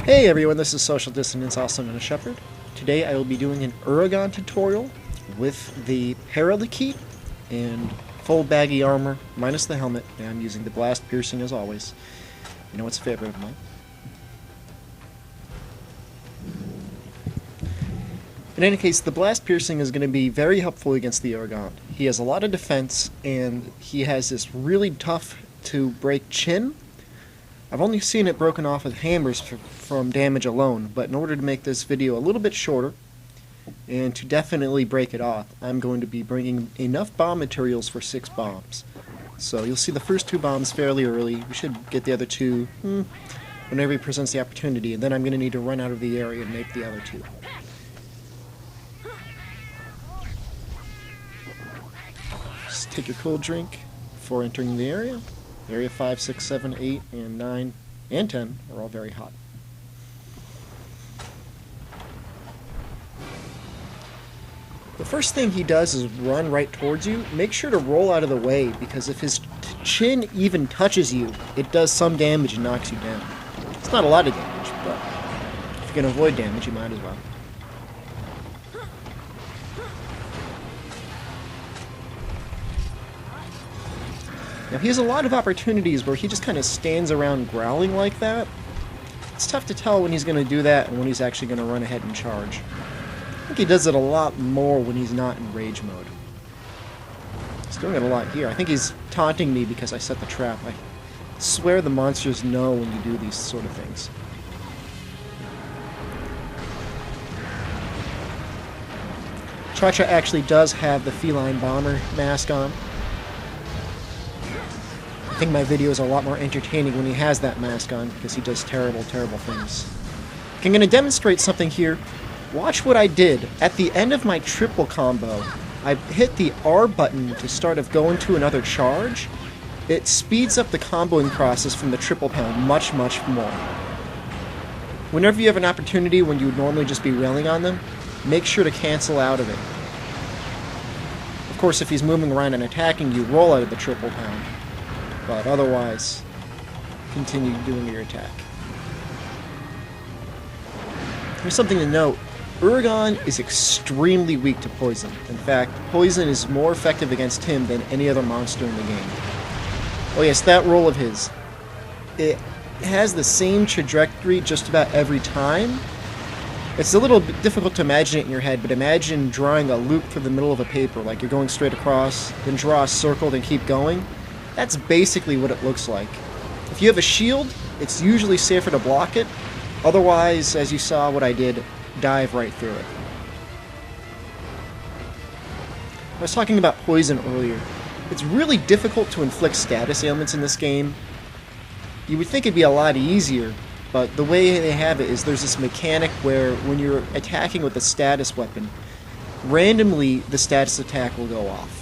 Hey everyone, this is Social Dissonance, also known as Shepherd. Today I will be doing an Uragaan tutorial with the Paralykeet and full Baggi armor, minus the helmet, and I'm using the blast piercing as always. You know it's a favorite of mine. In any case, the blast piercing is going to be very helpful against the Uragaan. He has a lot of defense, and he has this really tough to break chin. I've only seen it broken off with hammers from damage alone, but in order to make this video a little bit shorter, and to definitely break it off, I'm going to be bringing enough bomb materials for 6 bombs. So you'll see the first 2 bombs fairly early. We should get the other 2 whenever he presents the opportunity, and then I'm going to need to run out of the area and make the other 2. Just take your cold drink before entering the area. Area 5, 6, 7, 8, and 9, and 10 are all very hot. The first thing he does is run right towards you. Make sure to roll out of the way, because if his chin even touches you, it does some damage and knocks you down. It's not a lot of damage, but if you can avoid damage, you might as well. Now, he has a lot of opportunities where he just kind of stands around growling like that. It's tough to tell when he's going to do that and when he's actually going to run ahead and charge. I think he does it a lot more when he's not in rage mode. He's doing it a lot here. I think he's taunting me because I set the trap. I swear the monsters know when you do these sort of things. Cha-Cha actually does have the feline bomber mask on. I think my videos are a lot more entertaining when he has that mask on, because he does terrible, terrible things. Okay, I'm going to demonstrate something here. Watch what I did. At the end of my triple combo, I hit the R button to start of go into another charge. It speeds up the comboing process from the triple pound much, much more. Whenever you have an opportunity when you would normally just be railing on them, make sure to cancel out of it. Of course, if he's moving around and attacking you, roll out of the triple pound. But otherwise, continue doing your attack. Here's something to note. Uragaan is extremely weak to poison. In fact, poison is more effective against him than any other monster in the game. Oh yes, that roll of his. It has the same trajectory just about every time. It's a little bit difficult to imagine it in your head, but imagine drawing a loop through the middle of a paper, like you're going straight across, then draw a circle, then keep going. That's basically what it looks like. If you have a shield, it's usually safer to block it. Otherwise, as you saw what I did, dive right through it. I was talking about poison earlier. It's really difficult to inflict status ailments in this game. You would think it'd be a lot easier, but the way they have it is there's this mechanic where when you're attacking with a status weapon, randomly the status attack will go off.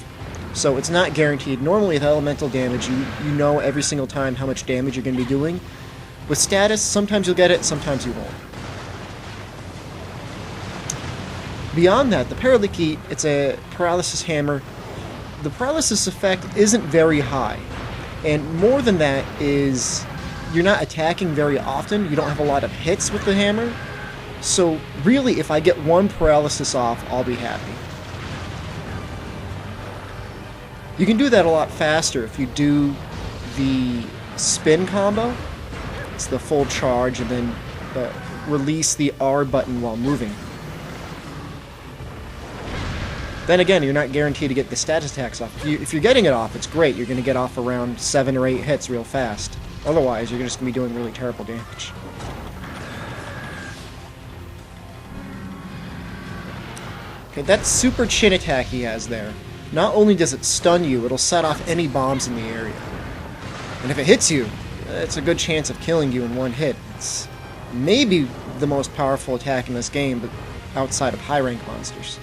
So it's not guaranteed. Normally with elemental damage, you know every single time how much damage you're going to be doing. With status, sometimes you'll get it, sometimes you won't. Beyond that, the Paralykeet, it's a paralysis hammer. The paralysis effect isn't very high. And more than that is, you're not attacking very often. You don't have a lot of hits with the hammer. So really, if I get 1 paralysis off, I'll be happy. You can do that a lot faster if you do the spin combo. It's the full charge and then release the R button while moving. Then again, you're not guaranteed to get the status attacks off. If you're getting it off, it's great. You're going to get off around 7 or 8 hits real fast. Otherwise, you're just going to be doing really terrible damage. Okay, that super chin attack he has there. Not only does it stun you, it'll set off any bombs in the area. And if it hits you, it's a good chance of killing you in 1 hit. It's maybe the most powerful attack in this game, but outside of high-rank monsters.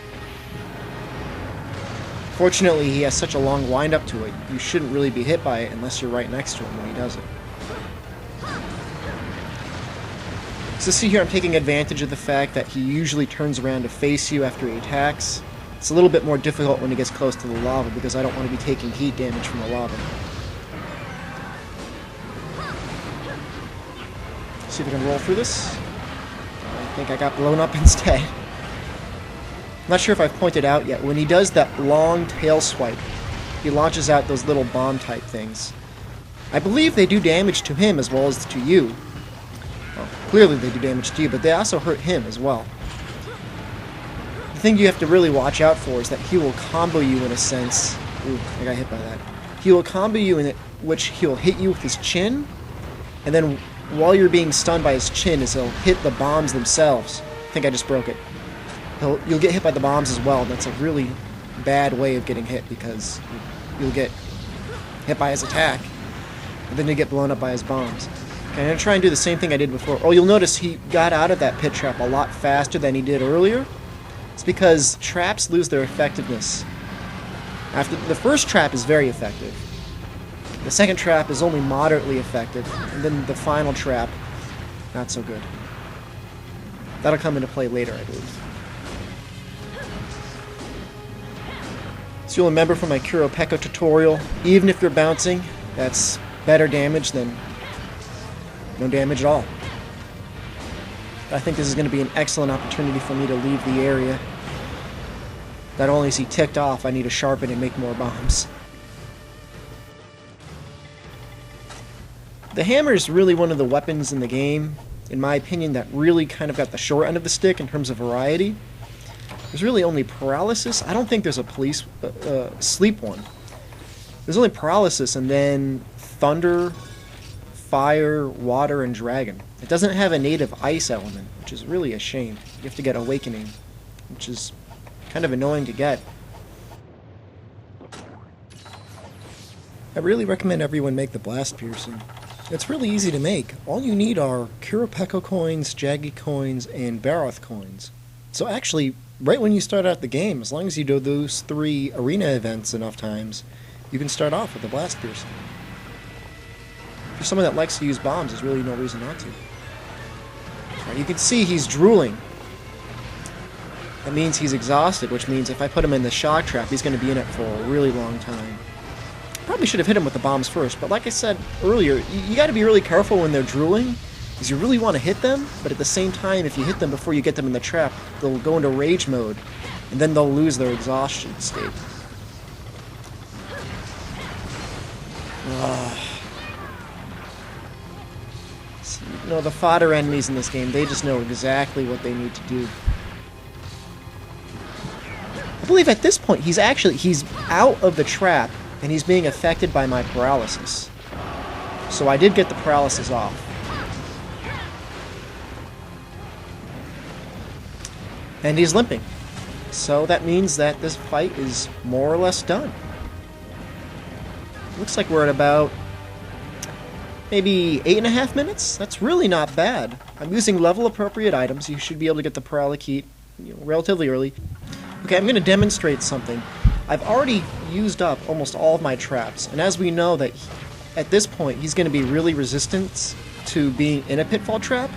Fortunately, he has such a long wind-up to it, you shouldn't really be hit by it unless you're right next to him when he does it. So see here, I'm taking advantage of the fact that he usually turns around to face you after he attacks. It's a little bit more difficult when he gets close to the lava because I don't want to be taking heat damage from the lava. See if I can roll through this. I think I got blown up instead. I'm not sure if I've pointed out yet, when he does that long tail swipe, he launches out those little bomb-type things. I believe they do damage to him as well as to you. Well, clearly they do damage to you, but they also hurt him as well. The thing you have to really watch out for is that he will combo you in a sense. Ooh, I got hit by that. He will combo you in which he'll hit you with his chin, and then while you're being stunned by his chin is he'll hit the bombs themselves. I think I just broke it. You'll get hit by the bombs as well. That's a really bad way of getting hit because you'll get hit by his attack, and then you get blown up by his bombs. Okay, I'm going to try and do the same thing I did before. Oh, you'll notice he got out of that pit trap a lot faster than he did earlier. It's because traps lose their effectiveness. After the first trap is very effective. The second trap is only moderately effective, and then the final trap, not so good. That'll come into play later, I believe. So you'll remember from my Kuropeko tutorial, even if you're bouncing, that's better damage than no damage at all. I think this is going to be an excellent opportunity for me to leave the area. Not only is he ticked off, I need to sharpen and make more bombs. The hammer is really one of the weapons in the game, in my opinion, that really kind of got the short end of the stick in terms of variety. There's really only paralysis. I don't think there's a sleep one. There's only paralysis and then thunder, fire, water, and dragon. It doesn't have a native ice element, which is really a shame. You have to get awakening, which is kind of annoying to get. I really recommend everyone make the blast piercing. It's really easy to make. All you need are Kuropeko coins, Jaggi coins, and Baroth coins. So actually, right when you start out the game, as long as you do those 3 arena events enough times, you can start off with the blast piercing. If you're someone that likes to use bombs, there's really no reason not to. Right, you can see he's drooling. That means he's exhausted, which means if I put him in the shock trap, he's going to be in it for a really long time. Probably should have hit him with the bombs first, but like I said earlier, you got to be really careful when they're drooling, because you really want to hit them, but at the same time, if you hit them before you get them in the trap, they'll go into rage mode, and then they'll lose their exhaustion state. You know, the fodder enemies in this game, they just know exactly what they need to do. I believe at this point, he's out of the trap, and he's being affected by my paralysis. So I did get the paralysis off. And he's limping. So that means that this fight is more or less done. Looks like we're at about maybe 8.5 minutes. That's really not bad. I'm using level appropriate items. You should be able to get the Paralykeet relatively early. Okay, I'm going to demonstrate something. I've already used up almost all of my traps, and as we know that at this point he's going to be really resistant to being in a pitfall trap,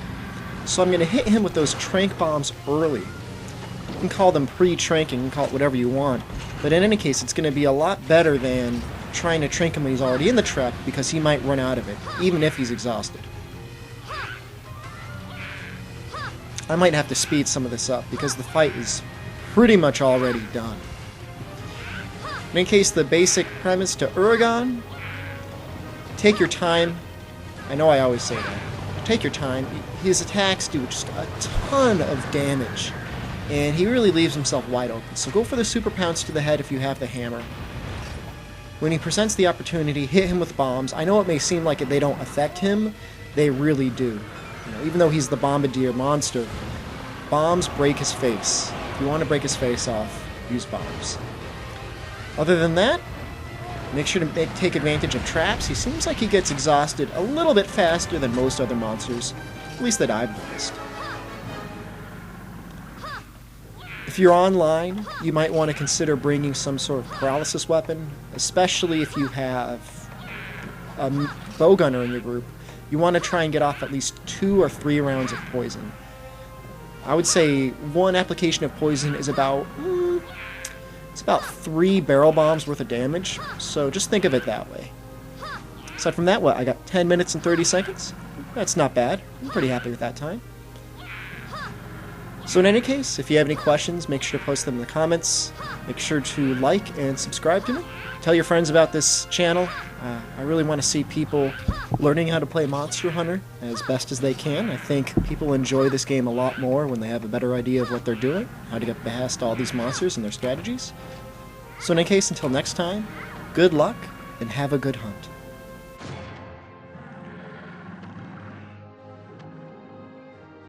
so I'm going to hit him with those trank bombs early. You can call them pre-tranking, you can call it whatever you want, but in any case it's going to be a lot better than trying to trank him when he's already in the trap, because he might run out of it, even if he's exhausted. I might have to speed some of this up, because the fight is pretty much already done. In case, the basic premise to Uragaan, take your time. I know I always say that. Take your time. His attacks do just a ton of damage, and he really leaves himself wide open. So go for the super pounce to the head if you have the hammer. When he presents the opportunity, hit him with bombs. I know it may seem like they don't affect him. They really do. You know, even though he's the bombardier monster, bombs break his face. If you want to break his face off, use bombs. Other than that, make sure to take advantage of traps. He seems like he gets exhausted a little bit faster than most other monsters, at least that I've noticed. If you're online, you might want to consider bringing some sort of paralysis weapon, especially if you have a bowgunner in your group. You want to try and get off at least 2 or 3 rounds of poison. I would say 1 application of poison is about 3 barrel bombs worth of damage, so just think of it that way. Aside from that, what, I got 10 minutes and 30 seconds? That's not bad. I'm pretty happy with that time. So in any case, if you have any questions, make sure to post them in the comments. Make sure to like and subscribe to me. Tell your friends about this channel. I really want to see people learning how to play Monster Hunter as best as they can. I think people enjoy this game a lot more when they have a better idea of what they're doing, how to get past all these monsters and their strategies. So in any case, until next time, good luck and have a good hunt.